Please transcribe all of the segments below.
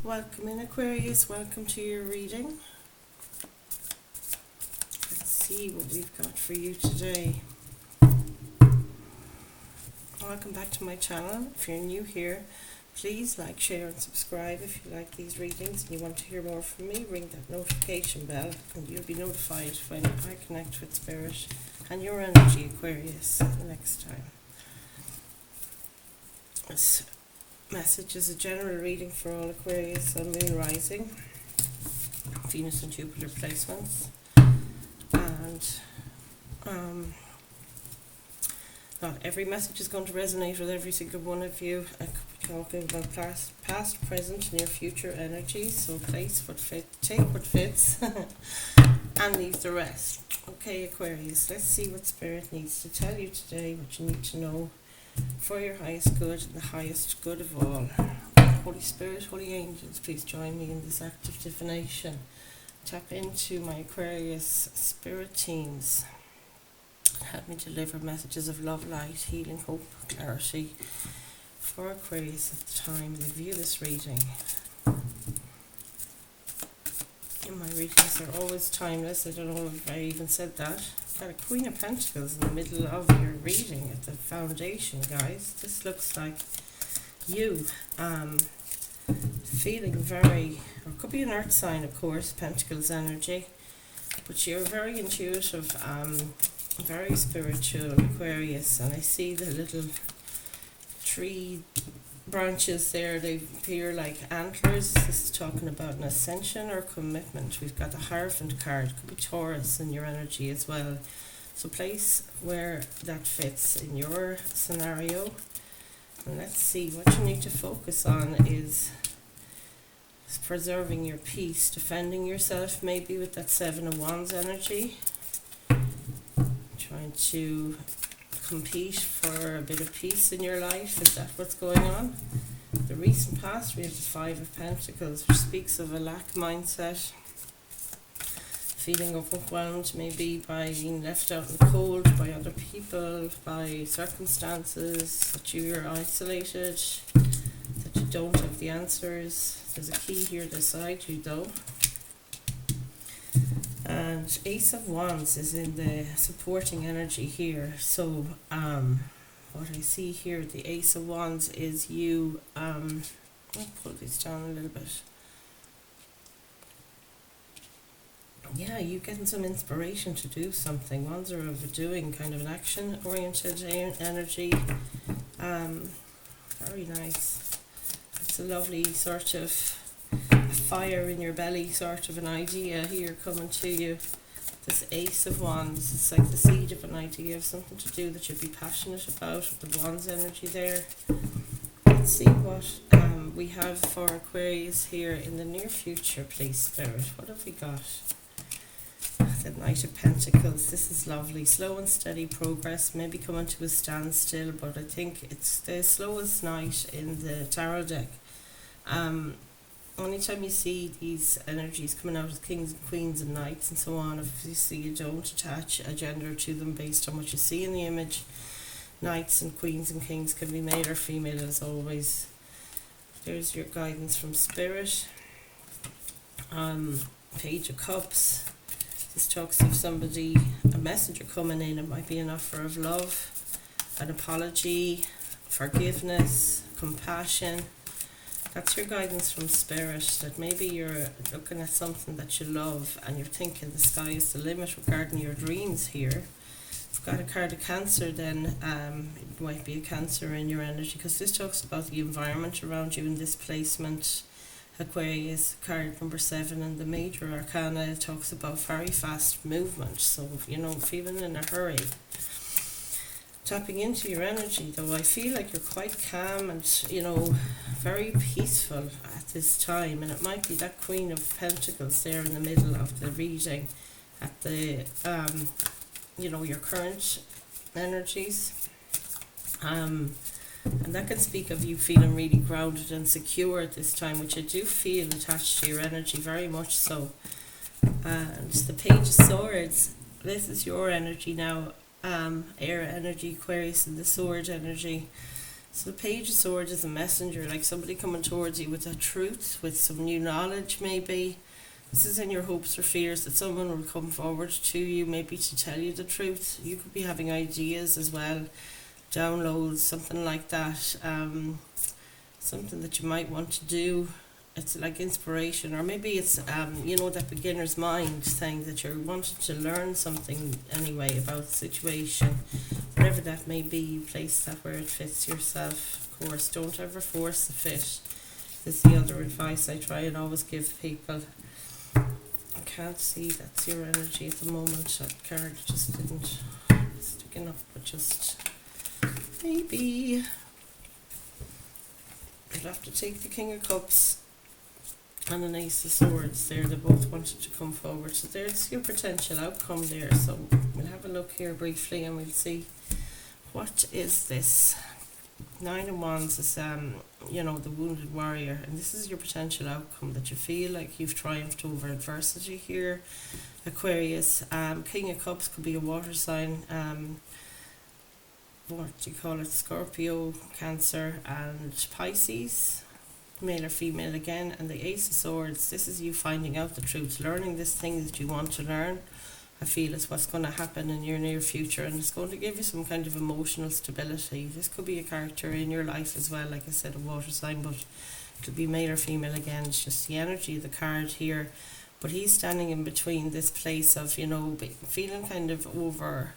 Welcome in, Aquarius. Welcome to your reading. Let's see what we've got for you today. Welcome back to my channel. If you're new here, please like, share and subscribe. If you like these readings and you want to hear more from me, ring that notification bell and you'll be notified when I connect with Spirit and your energy, Aquarius, next time. This message is a general reading for all Aquarius on Moon rising, Venus and Jupiter placements, and not every message is going to resonate with every single one of you. I could be talking about past, present, near future energies, so place what fits, take what fits and leave the rest. Okay, Aquarius, let's see what Spirit needs to tell you today, what you need to know for your highest good and the highest good of all. Holy Spirit, Holy Angels, please join me in this act of divination. Tap into my Aquarius spirit teams. Help me deliver messages of love, light, healing, hope, clarity for Aquarius at the time they view this reading. And my readings are always timeless. I don't know if I even said that. Got a Queen of Pentacles in the middle of your reading at the foundation, guys. This looks like you feeling very, or it could be an earth sign, of course, Pentacles energy, but you're very intuitive, very spiritual, Aquarius. And I see the little tree branches there, they appear like antlers. This is talking about an ascension or commitment. We've got the Hierophant card, could be Taurus in your energy as well. So place where that fits in your scenario. And let's see, what you need to focus on is preserving your peace, defending yourself, maybe with that Seven of Wands energy. Trying to compete for a bit of peace in your life. Is that what's going on? The recent past, we have the Five of Pentacles, which speaks of a lack mindset, feeling overwhelmed maybe by being left out in the cold by other people, by circumstances, that you're isolated, that you don't have the answers. There's a key here beside you though. And Ace of Wands is in the supporting energy here. So what I see here, the Ace of Wands is you, I'll pull this down a little bit. Yeah, you getting some inspiration to do something. Wands are of a doing, kind of an action oriented energy. Very nice. It's a lovely sort of fire in your belly sort of an idea here coming to you. This Ace of Wands, it's like the seed of an idea of something to do that you'd be passionate about, with the Wands energy there. Let's see what we have for Aquarius here in the near future, please, Spirit. What have we got? The Knight of Pentacles. This is lovely. Slow and steady progress, maybe coming to a standstill, but I think it's the slowest night in the tarot deck. Anytime you see these energies coming out of kings and queens and knights and so on, obviously you don't attach a gender to them based on what you see in the image. Knights and queens and kings can be male or female as always. There's your guidance from Spirit. Page of Cups. This talks of somebody, a messenger coming in. It might be an offer of love, an apology, forgiveness, compassion. That's your guidance from Spirit, that maybe you're looking at something that you love and you're thinking the sky is the limit regarding your dreams here. We've got a card of Cancer then, it might be a Cancer in your energy, because this talks about the environment around you in this placement. Aquarius, card number 7, and the major arcana talks about very fast movement, so you know, feeling in a hurry. Tapping into your energy though, I feel like you're quite calm and, you know, very peaceful at this time, and it might be that Queen of Pentacles there in the middle of the reading at the you know, your current energies, and that can speak of you feeling really grounded and secure at this time, which I do feel attached to your energy, very much so. And the Page of Swords, this is your energy now, air energy, Aquarius, and the sword energy. So the Page of Swords is a messenger, like somebody coming towards you with a truth, with some new knowledge maybe. This is in your hopes or fears that someone will come forward to you, maybe to tell you the truth. You could be having ideas as well, downloads, something like that. Something that you might want to do. It's like inspiration, or maybe it's that beginner's mind thing that you're wanting to learn something anyway about the situation, whatever that may be. You place that where it fits yourself, of course. Don't ever force the fit. This is the other advice I try and always give people. I can't see that's your energy at the moment. That card just didn't stick enough, but just maybe you'd have to take the King of Cups and an Ace of Swords there. They both wanted to come forward, so there's your potential outcome there. So we'll have a look here briefly and we'll see what is this. Nine of Wands is the wounded warrior, and this is your potential outcome, that you feel like you've triumphed over adversity here, Aquarius. King of Cups could be a water sign, what do you call it, Scorpio, Cancer and Pisces, male or female again. And the Ace of Swords, this is you finding out the truth, learning this thing that you want to learn. I feel is what's going to happen in your near future, and it's going to give you some kind of emotional stability. This could be a character in your life as well, like I said, a water sign, but it could be male or female again. It's just the energy of the card here. But he's standing in between this place of, feeling kind of over.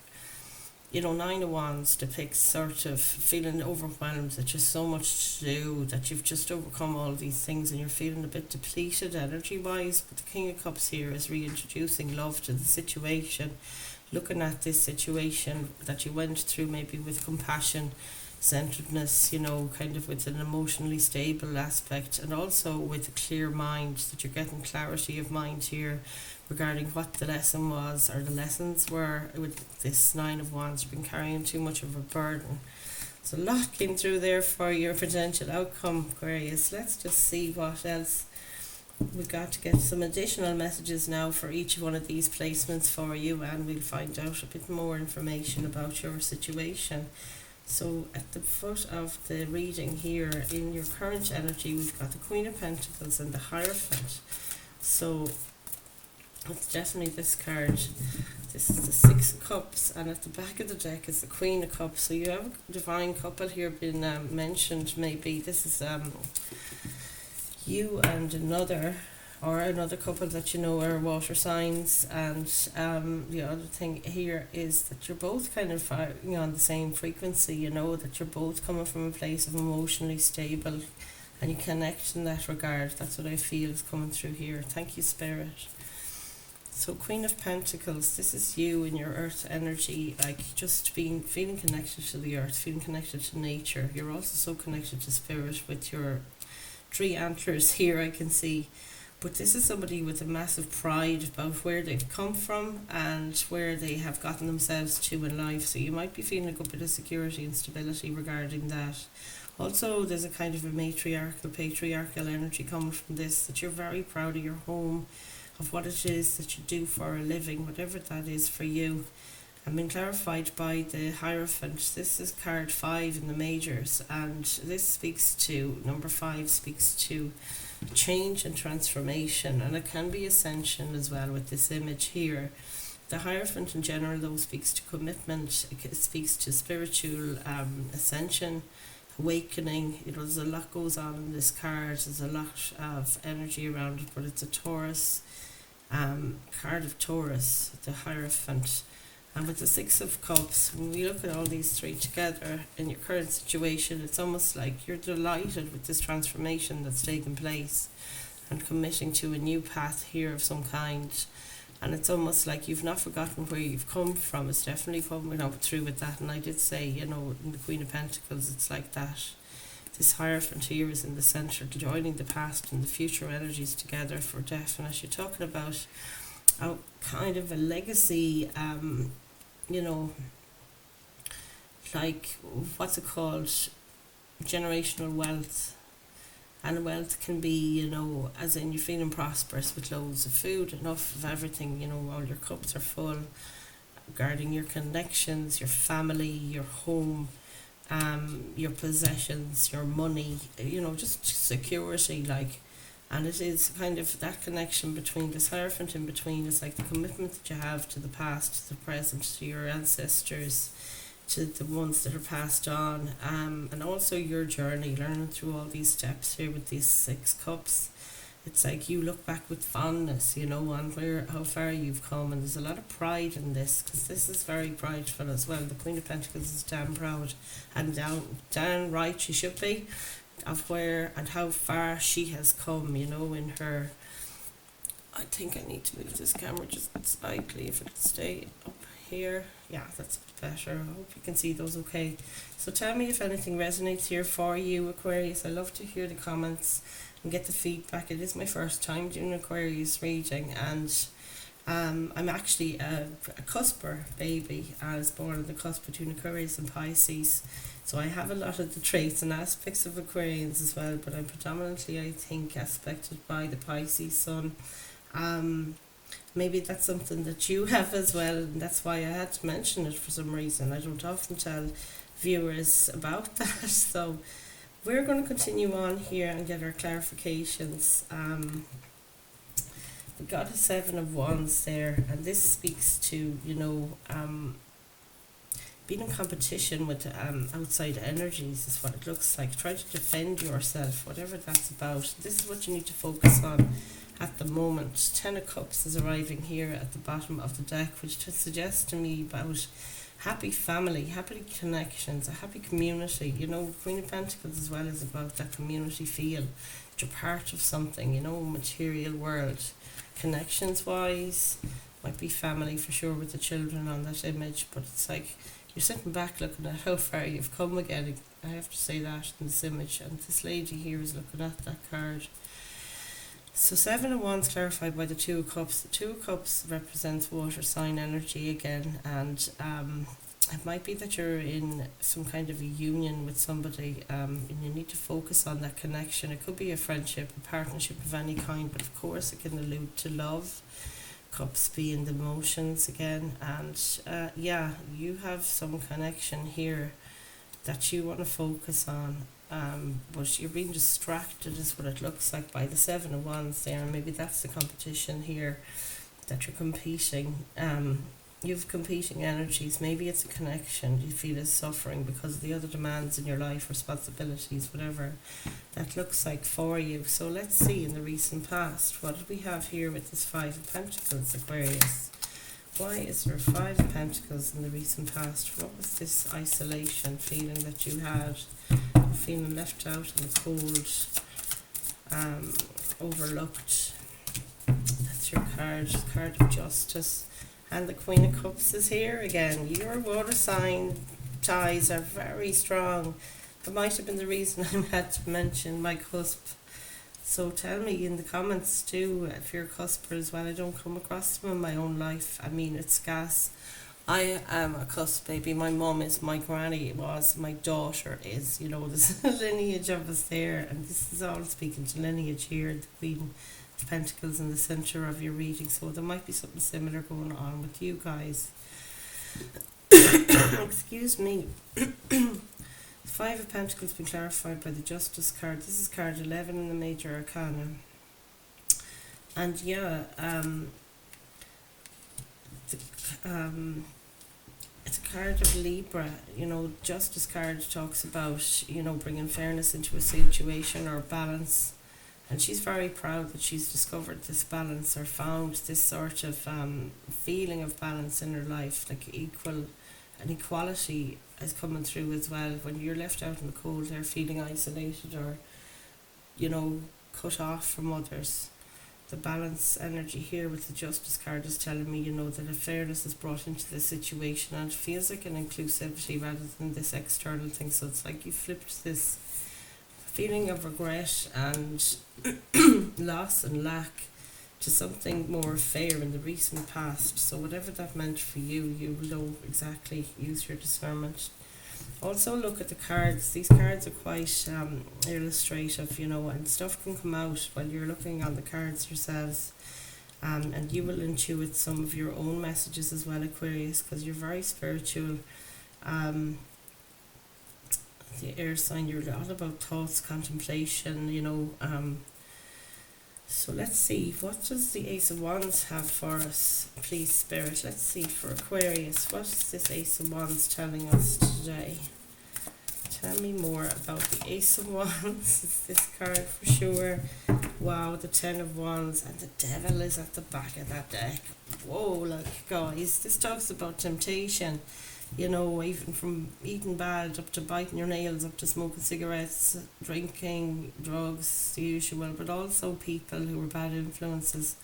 Nine of Wands depicts sort of feeling overwhelmed, that there's so much to do, that you've just overcome all these things and you're feeling a bit depleted energy-wise. But the King of Cups here is reintroducing love to the situation, looking at this situation that you went through maybe with compassion, centeredness, kind of with an emotionally stable aspect, and also with a clear mind, that you're getting clarity of mind here regarding what the lesson was, or the lessons were. With this Nine of Wands, you've been carrying too much of a burden. So a lot came through there for your potential outcome, Aquarius. Let's just see what else we've got to get some additional messages now for each one of these placements for you, and we'll find out a bit more information about your situation. So at the foot of the reading here, in your current energy, we've got the Queen of Pentacles and the Hierophant. So it's definitely this card. This is the Six of Cups, and at the back of the deck is the Queen of Cups. So you have a divine couple here being mentioned. Maybe this is you and another couple that are water signs. And the other thing here is that you're both kind of on the same frequency, that you're both coming from a place of emotionally stable, and you connect in that regard. That's what I feel is coming through here. Thank you, Spirit. So Queen of Pentacles, this is you in your earth energy, like just feeling connected to the earth, feeling connected to nature. You're also so connected to spirit with your 3 antlers here, I can see. But this is somebody with a massive pride about where they've come from and where they have gotten themselves to in life. So you might be feeling a good bit of security and stability regarding that. Also, there's a kind of a patriarchal energy coming from this, that you're very proud of your home, of what it is that you do for a living, whatever that is for you. And been clarified by the Hierophant. This is card 5 in the majors, and this speaks to, number 5 speaks to change and transformation, and it can be ascension as well with this image here. The Hierophant in general though speaks to commitment, it speaks to spiritual ascension, awakening. There's a lot goes on in this card, there's a lot of energy around it, but it's a Taurus, card of Taurus, the Hierophant. And with the Six of Cups, when we look at all these 3 together in your current situation, it's almost like you're delighted with this transformation that's taken place and committing to a new path here of some kind. And it's almost like you've not forgotten where you've come from. It's definitely coming up through with that. And I did say, in the Queen of Pentacles, it's like that. This Hierophant here is in the centre, joining the past and the future energies together for definite. You're talking about a kind of a legacy, like, what's it called, generational wealth. And wealth can be, as in you're feeling prosperous with loads of food, enough of everything, all your cups are full, regarding your connections, your family, your home, your possessions, your money, just security, like. And it is kind of that connection between this Hierophant in between is like the commitment that you have to the past, to the present, to your ancestors, to the ones that are passed on, and also your journey, learning through all these steps here with these 6 cups. It's like you look back with fondness, on how far you've come, and there's a lot of pride in this, because this is very prideful as well. The Queen of Pentacles is damn proud, and downright she should be, of where and how far she has come, in her. I think I need to move this camera just slightly if it'll stay up here. Yeah, that's better. I hope you can see those okay. So tell me if anything resonates here for you, Aquarius. I love to hear the comments and get the feedback. It is my first time doing Aquarius reading, and I'm actually a cusper baby. I was born on the cusp between Aquarius and Pisces, so I have a lot of the traits and aspects of Aquarians as well, but I'm predominantly, I think, aspected by the Pisces sun. Maybe that's something that you have as well, and that's why I had to mention it for some reason. I don't often tell viewers about that. So we're going to continue on here and get our clarifications. We got a 7 of Wands there, and this speaks to, being in competition with outside energies is what it looks like. Try to defend yourself, whatever that's about. This is what you need to focus on at the moment. 10 of Cups is arriving here at the bottom of the deck, which suggests to me about happy family, happy connections, a happy community. Queen of Pentacles as well is about that community feel, that you're part of something, material world. Connections wise, might be family for sure with the children on that image, but it's like you're sitting back looking at how far you've come again. I have to say that in this image, and this lady here is looking at that card. So 7 of Wands clarified by the 2 of Cups. The 2 of Cups represents water sign energy again, and it might be that you're in some kind of a union with somebody, and you need to focus on that connection. It could be a friendship, a partnership of any kind, but of course it can allude to love. Cups being the emotions again, and you have some connection here that you want to focus on, but you're being distracted is what it looks like by the 7 of Wands there, and maybe that's the competition here, that you're competing. You have competing energies. Maybe it's a connection you feel is suffering because of the other demands in your life, responsibilities, whatever that looks like for you. So let's see in the recent past, what did we have here with this 5 of Pentacles, Aquarius? Why is there 5 of Pentacles in the recent past? What was this isolation feeling that you had? Feeling left out in the cold, overlooked. That's your card of Justice. And the Queen of Cups is here again. Your water sign ties are very strong. That might have been the reason I had to mention my cusp. So tell me in the comments too if you're a cusper as well. I don't come across them in my own life. I mean, it's gas. I am a cusp baby. My mum is, my granny was, my daughter is. There's a lineage of us there, and this is all speaking to lineage here. The Queen of Pentacles in the centre of your reading, so there might be something similar going on with you guys. Excuse me. 5 of Pentacles been clarified by the Justice card. This is card 11 in the Major Arcana, and it's a card of Libra. Justice card talks about bringing fairness into a situation or balance. And she's very proud that she's discovered this balance, or found this sort of feeling of balance in her life, like an equality is coming through as well. When you're left out in the cold, they're feeling isolated or, cut off from others. The balance energy here with the Justice card is telling me, that a fairness is brought into the situation, and it feels like an inclusivity rather than this external thing. So it's like you flipped this feeling of regret and loss and lack to something more fair in the recent past. So whatever that meant for you, you know exactly. Use your discernment. Also look at the cards. These cards are quite illustrative, and stuff can come out while you're looking on the cards yourselves. And you will intuit some of your own messages as well, Aquarius, because you're very spiritual. the air sign, you're all about thoughts, contemplation, so let's see, what does the Ace of Wands have for us, please, Spirit? Let's see, for Aquarius, what is this Ace of Wands telling us today? Tell me more about the Ace of Wands. It's this card for sure. Wow, the Ten of Wands, and the Devil is at the back of that deck. Whoa, like, guys, this talks about temptation. Even from eating bad up to biting your nails, up to smoking cigarettes, drinking, drugs, the usual, but also people who are bad influences.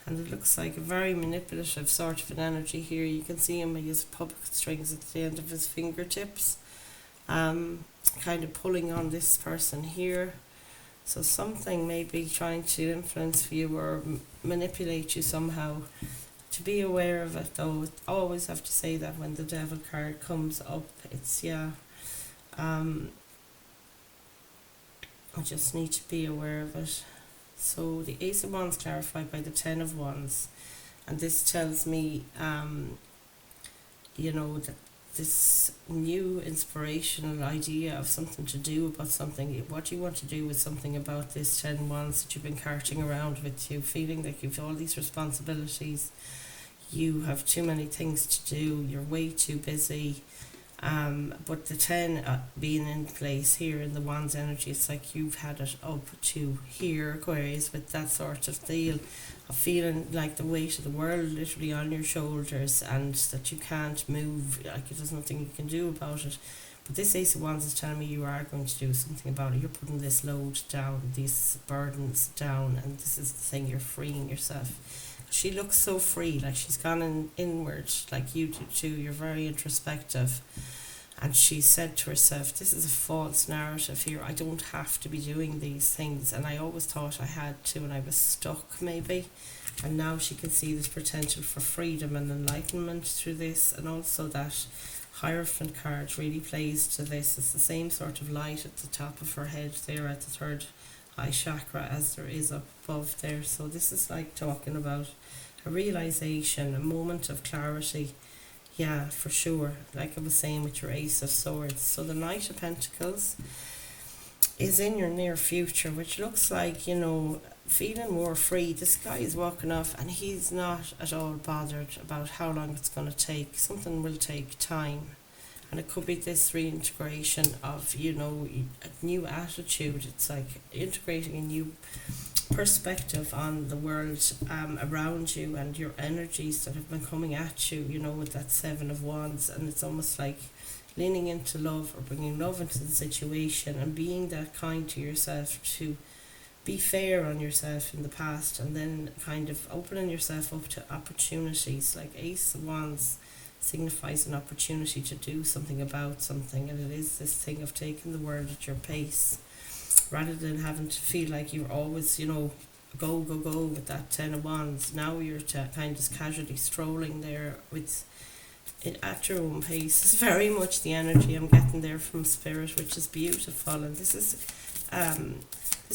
And it looks like a very manipulative sort of an energy here. You can see him, he has puppet strings at the end of his fingertips, kind of pulling on this person here. So something may be trying to influence you or manipulate you somehow. To be aware of it, though, always have to say that when the Devil card comes up, it's, I just need to be aware of it. So the Ace of Wands clarified by the Ten of Wands, and this tells me, that this new inspirational idea of something to do about something, what you want to do with something about this 10 Wands that you've been carting around with you, feeling like you've all these responsibilities, you have too many things to do, you're way too busy. But the 10 being in place here in the Wands energy, it's like you've had it up to here, Aquarius, with that sort of deal of feeling like the weight of the world literally on your shoulders, and that you can't move, like there's nothing you can do about it. But this Ace of Wands is telling me you are going to do something about it. You're putting this load down, these burdens down, and this is the thing, you're freeing yourself. She looks so free, like she's gone inward, like you do too. You're very introspective. And she said to herself, this is a false narrative here. I don't have to be doing these things. And I always thought I had to, and I was stuck maybe. And now she can see this potential for freedom and enlightenment through this. And also that Hierophant card really plays to this. It's the same sort of light at the top of her head there at the third eye chakra as there is up above there. So this is like talking about a realization, a moment of clarity. Yeah, for sure. Like I was saying with your Ace of Swords. So the Knight of Pentacles is in your near future, which looks like, feeling more free. This guy is walking off and he's not at all bothered about how long it's going to take. Something will take time. And it could be this reintegration of, a new attitude. It's like integrating a new perspective on the world around you and your energies that have been coming at you, with that Seven of Wands. And it's almost like leaning into love or bringing love into the situation and being that kind to yourself, to be fair on yourself in the past, and then kind of opening yourself up to opportunities. Like Ace of Wands signifies an opportunity to do something about something, and it is this thing of taking the world at your pace rather than having to feel like you're always, go with that Ten of Wands. Now you're kind of just casually strolling there with it at your own pace. It's very much the energy I'm getting there from Spirit, which is beautiful. And this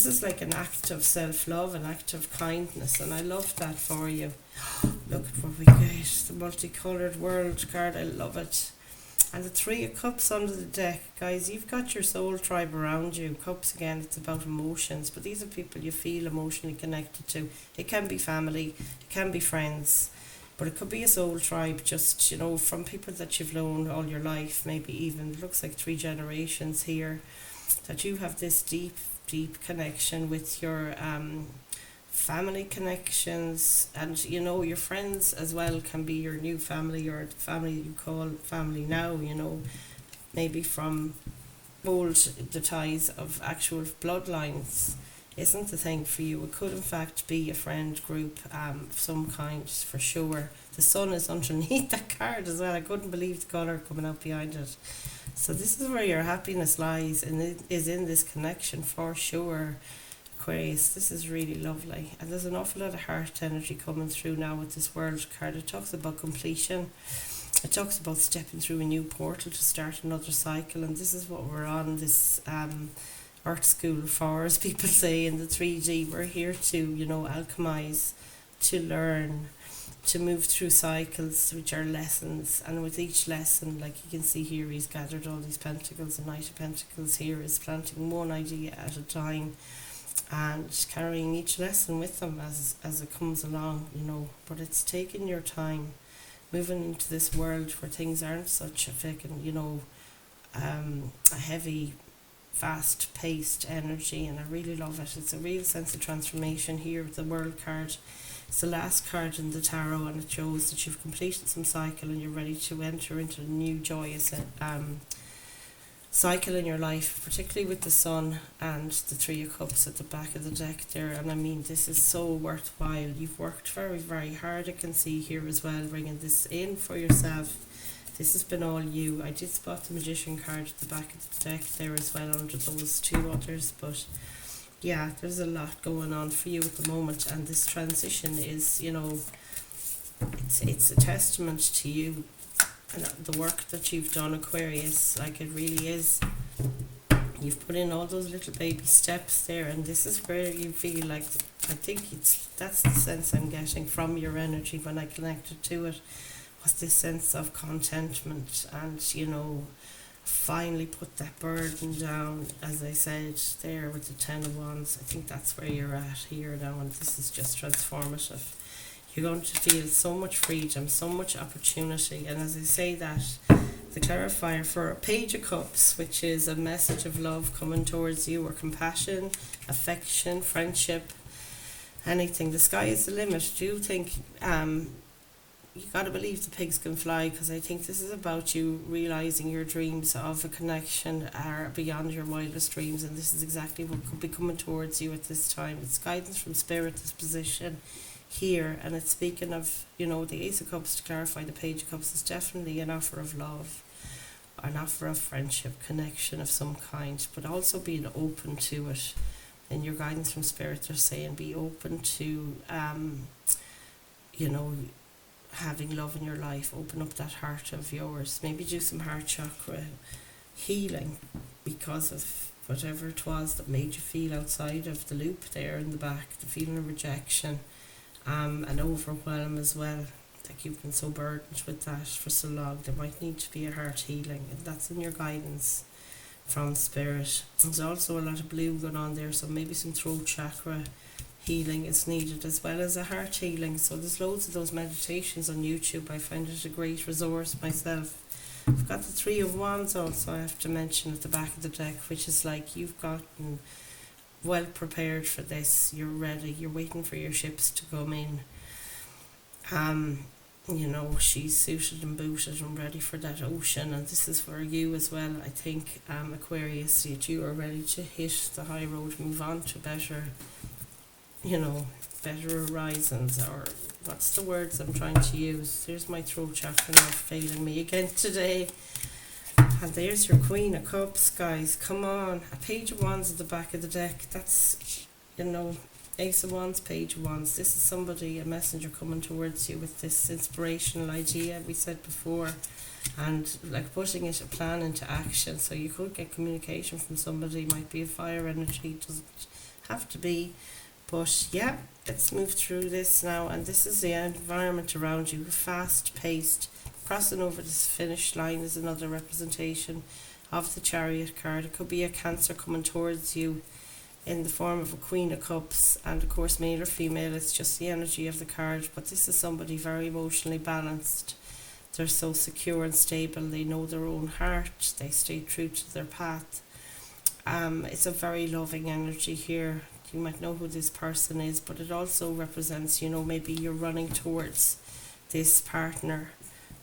is like an act of self-love, an act of kindness, and I love that for you. Look at what we get, the multicoloured world card, I love it. And the Three of Cups under the deck, guys, you've got your soul tribe around you. Cups, again, it's about emotions, but these are people you feel emotionally connected to. It can be family, it can be friends, but it could be a soul tribe, just, from people that you've known all your life, maybe even, it looks like 3 generations here, that you have this deep connection with your family connections, and your friends as well can be your new family, or the family you call family now, maybe from the ties of actual bloodlines isn't the thing for you. It could in fact be a friend group of some kind, for sure. The sun is underneath that card as well. I couldn't believe the colour coming out behind it. So this is where your happiness lies, and it is in this connection for sure, Aquarius. This is really lovely, and there's an awful lot of heart energy coming through now with this world card. It talks about completion. It talks about stepping through a new portal to start another cycle, and this is what we're on this art school for, as people say in the 3D. We're here to, alchemize, to learn, to move through cycles, which are lessons, and with each lesson, like you can see here, he's gathered all these pentacles. The Knight of Pentacles here is planting one idea at a time and carrying each lesson with them as it comes along, you know. But it's taking your time moving into this world where things aren't such a fucking, you know, a heavy, fast-paced energy, and I really love it. It's a real sense of transformation here with the World card. It's the last card in the tarot, and it shows that you've completed some cycle and you're ready to enter into a new joyous cycle in your life, particularly with the Sun and the Three of Cups at the back of the deck there. And I mean, this is so worthwhile. You've worked very, very hard, I can see here as well, bringing this in for yourself. This has been all you. I did spot the Magician card at the back of the deck there as well under those two others, but yeah, there's a lot going on for you at the moment, and this transition is, you know, it's a testament to you and the work that you've done, Aquarius. Like, it really is. You've put in all those little baby steps there, and this is where you feel like, I think that's the sense I'm getting from your energy when I connected to it, was this sense of contentment and, you know, finally put that burden down, as I said there with the Ten of Wands. I think that's where you're at here now, and this is just transformative. You're going to feel so much freedom, so much opportunity, and as I say that, the clarifier for a Page of Cups, which is a message of love coming towards you, or compassion, affection, friendship, anything. The sky is the limit. Do you think you got to believe the pigs can fly, because I think this is about you realising your dreams of a connection are beyond your wildest dreams, and this is exactly what could be coming towards you at this time. It's guidance from Spirit, this position here, and it's speaking of, you know, the Ace of Cups to clarify the Page of Cups is definitely an offer of love, an offer of friendship, connection of some kind, but also being open to it. And your guidance from Spirit, they're saying be open to, you know, having love in your life. Open up that heart of yours. Maybe do some heart chakra healing because of whatever it was that made you feel outside of the loop there in the back, the feeling of rejection, and overwhelm as well. Like, you've been so burdened with that for so long. There might need to be a heart healing, and that's in your guidance from Spirit. There's also a lot of blue going on there, so maybe some throat chakra healing is needed as well as a heart healing. So there's loads of those meditations on YouTube. I find it a great resource myself. I've got the Three of Wands also, I have to mention, at the back of the deck, which is like you've gotten well prepared for this. You're ready. You're waiting for your ships to come in. You know, she's suited and booted and ready for that ocean, and this is for you as well. I think, Aquarius, that you are ready to hit the high road, move on to better, you know, better horizons, or what's the words I'm trying to use? There's my throat chakra now failing me again today. And there's your Queen of Cups, guys. Come on. A Page of Wands at the back of the deck. That's, you know, Ace of Wands, Page of Wands. This is somebody, a messenger coming towards you with this inspirational idea we said before, and like putting a plan into action. So you could get communication from somebody. Might be a fire energy, doesn't have to be. But yeah, let's move through this now. And this is the environment around you, fast paced. Crossing over this finish line is another representation of the Chariot card. It could be a Cancer coming towards you in the form of a Queen of Cups, and of course male or female, it's just the energy of the card. But this is somebody very emotionally balanced. They're so secure and stable. They know their own heart. They stay true to their path. It's a very loving energy here. You might know who this person is, but it also represents, you know, maybe you're running towards this partner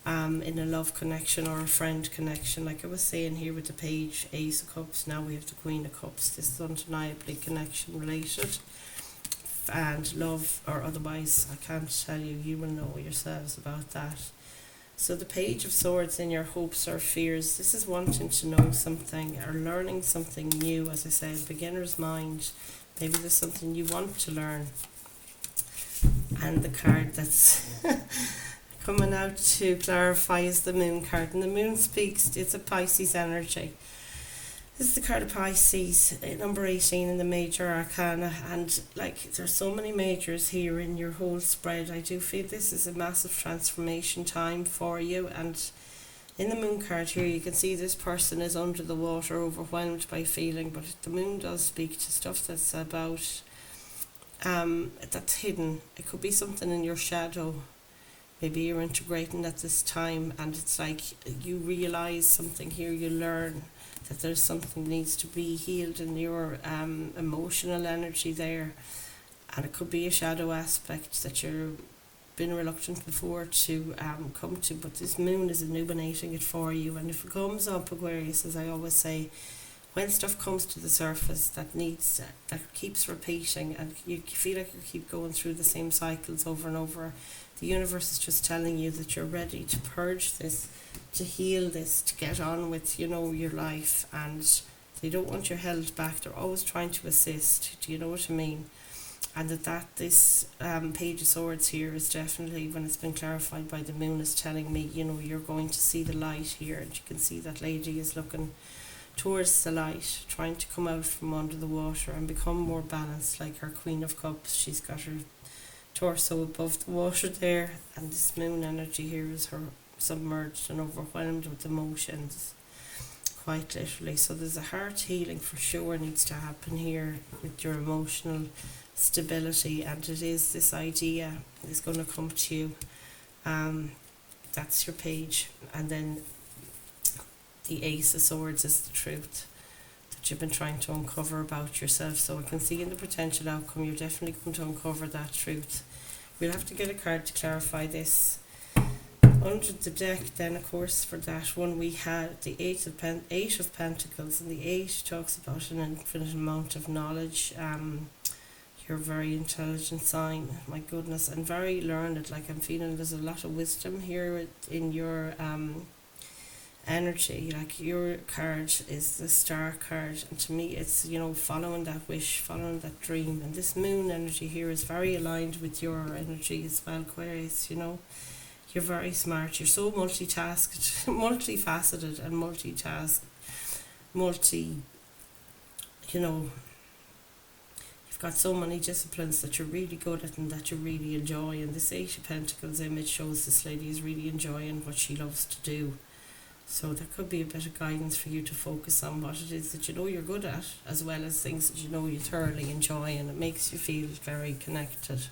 in a love connection or a friend connection. Like I was saying here with the Page, Ace of Cups, now we have the Queen of Cups. This is undeniably connection related and love or otherwise. I can't tell you, you will know yourselves about that. So the Page of Swords in your hopes or fears, this is wanting to know something or learning something new. As I said, beginner's mind. Maybe there's something you want to learn. And the card that's coming out to clarify is the Moon card. And the Moon speaks, it's a Pisces energy. This is the card of Pisces, number 18 in the major arcana, and like there's so many majors here in your whole spread. I do feel this is a massive transformation time for you, and in the moon card here you can see this person is under the water, overwhelmed by feeling, but the moon does speak to stuff that's about that's hidden. It could be something in your shadow. Maybe you're integrating at this time, and it's like you realize something here, you learn that there's something needs to be healed in your emotional energy there, and it could be a shadow aspect that you've been reluctant before to come to, but this moon is illuminating it for you. And if it comes up, Aquarius, as I always say, when stuff comes to the surface that needs that keeps repeating and you feel like you keep going through the same cycles over and over, the universe is just telling you that you're ready to purge this, to heal this, to get on with, you know, your life, and they don't want you held back. They're always trying to assist. Do you know what I mean? And this Page of Swords here is definitely, when it's been clarified by the moon, is telling me, you know, you're going to see the light here, and you can see that lady is looking towards the light, trying to come out from under the water and become more balanced, like her Queen of Cups. She's got her torso above the water there, and this moon energy here is her submerged and overwhelmed with emotions, quite literally. So there's a heart healing for sure needs to happen here with your emotional stability, and it is this idea is going to come to you. That's your page, and then the Ace of Swords is the truth that you've been trying to uncover about yourself. So I can see in the potential outcome you're definitely going to uncover that truth. We'll have to get a card to clarify this. Under the deck then, of course, for that one we had the Eight of Pentacles, and the 8 talks about an infinite amount of knowledge. You're a very intelligent sign, my goodness, and very learned. Like I'm feeling there's a lot of wisdom here in your energy. Like your card is the Star card, and to me it's, you know, following that wish, following that dream. And this moon energy here is very aligned with your energy as well, Aquarius. You know, you're very smart, you're so multifaceted and you know, you've got so many disciplines that you're really good at and that you really enjoy. And this 8 of Pentacles image shows this lady is really enjoying what she loves to do. So there could be a bit of guidance for you to focus on what it is that you know you're good at, as well as things that you know you thoroughly enjoy, and it makes you feel very connected.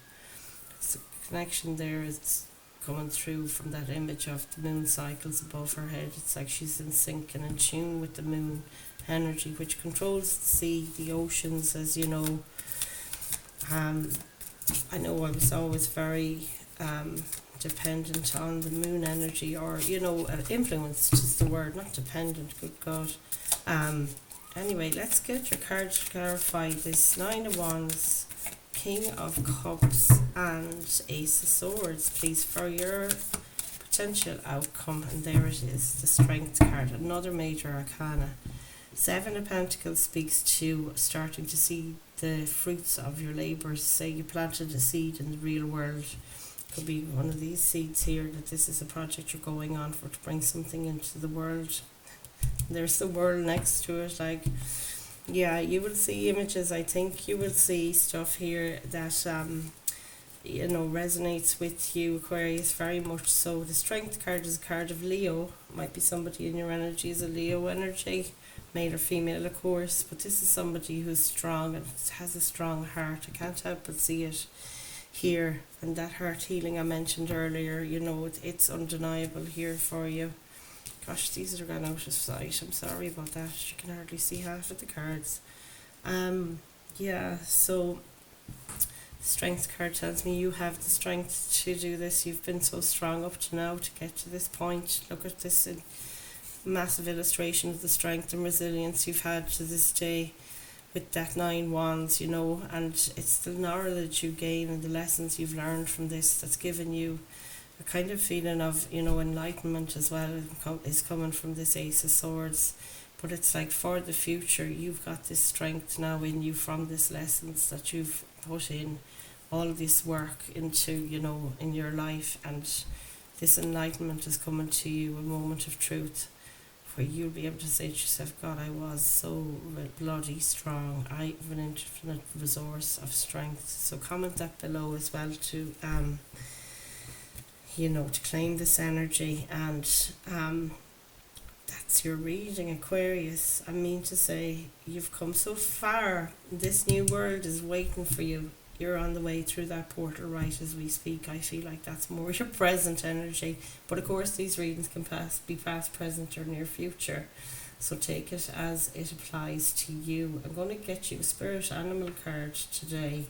So the connection there is coming through from that image of the moon cycles above her head. It's like she's in sync and in tune with the moon energy, which controls the sea, the oceans, as you know. I know I was always very dependent on the moon energy, or, you know, influenced is the word, not dependent, good God. Anyway, let's get your card to clarify this 9 of Wands, King of Cups and Ace of Swords, please, for your potential outcome. And there it is, the Strength card, another major arcana. 7 of Pentacles speaks to starting to see the fruits of your labours. Say you planted a seed in the real world. Could be one of these seeds here, that this is a project you're going on for, to bring something into the world. There's the world next to it. Like, yeah, you will see images. I think you will see stuff here that you know, resonates with you, Aquarius, very much so. The Strength card is a card of Leo. Might be somebody in your energy is a Leo energy, male or female, of course, but this is somebody who's strong and has a strong heart. I can't help but see it here. And that heart healing I mentioned earlier, you know, it's undeniable here for you. Gosh, these are gone out of sight. I'm sorry about that. You can hardly see half of the cards. Yeah, so the Strength card tells me you have the strength to do this. You've been so strong up to now to get to this point. Look at this massive illustration of the strength and resilience you've had to this day with that 9 wands, you know, and it's the knowledge you gain and the lessons you've learned from this that's given you a kind of feeling of, you know, enlightenment as well is coming from this Ace of Swords. But it's like for the future, you've got this strength now in you from this lessons that you've put in, all this work into, you know, in your life, and this enlightenment is coming to you, a moment of truth where you'll be able to say to yourself, God, I was so bloody strong. I have an infinite resource of strength. So comment that below as well to to claim this energy. And that's your reading, Aquarius. I mean to say, you've come so far. This new world is waiting for you. You're on the way through that portal right as we speak. I feel like that's more your present energy. But of course, these readings can be past, present, or near future. So take it as it applies to you. I'm going to get you a spirit animal card today,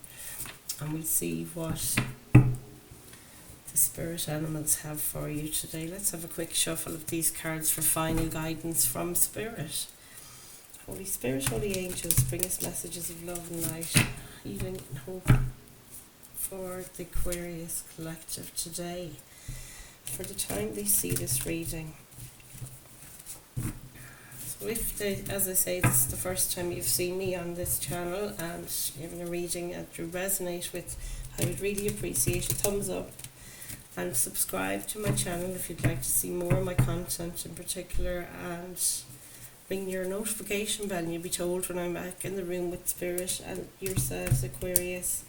and we'll see what the spirit animals have for you today. Let's have a quick shuffle of these cards for final guidance from Spirit. Holy Spirit, Holy Angels, bring us messages of love and light, healing and hope for the Aquarius collective today, for the time they see this reading. So if as I say, this is the first time you've seen me on this channel and you're having a reading that you resonate with, I would really appreciate a thumbs up and subscribe to my channel if you'd like to see more of my content in particular, and ring your notification bell and you'll be told when I'm back in the room with Spirit and yourselves, Aquarius.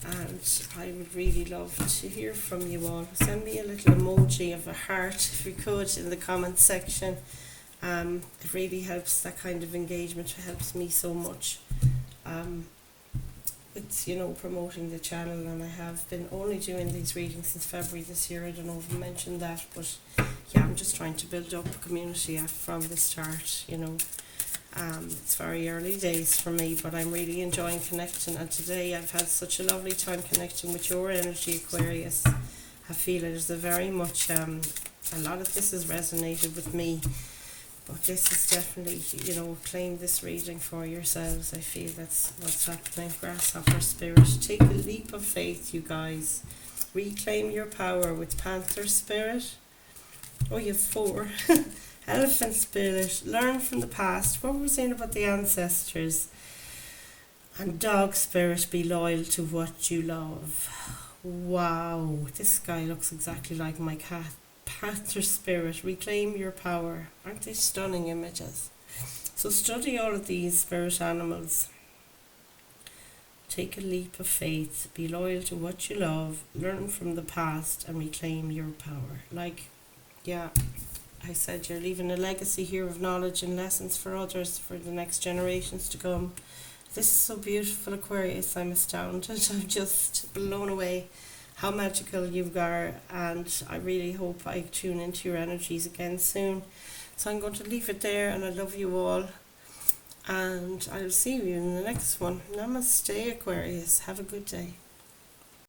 And I would really love to hear from you all. Send me a little emoji of a heart if you could in the comment section. It really helps, that kind of engagement. It helps me so much with promoting the channel. And I have been only doing these readings since February this year. I don't know if I mentioned that, but yeah, I'm just trying to build up a community from the start. It's very early days for me, but I'm really enjoying connecting, and today I've had such a lovely time connecting with your energy, Aquarius. I feel it is a very much a lot of this has resonated with me, but this is definitely, claim this reading for yourselves. I feel that's what's happening. Grasshopper Spirit, take a leap of faith, you guys. Reclaim your power with Panther Spirit. Oh, you have 4. Elephant Spirit, learn from the past. What were we saying about the ancestors? And Dog Spirit, be loyal to what you love. Wow, this guy looks exactly like my cat. Panther Spirit, reclaim your power. Aren't they stunning images? So study all of these spirit animals. Take a leap of faith, be loyal to what you love, learn from the past, and reclaim your power. I said, you're leaving a legacy here of knowledge and lessons for others, for the next generations to come. This is so beautiful, Aquarius. I'm astounded. I'm just blown away how magical you are, and I really hope I tune into your energies again soon. So I'm going to leave it there, and I love you all, and I'll see you in the next one. Namaste, Aquarius. Have a good day.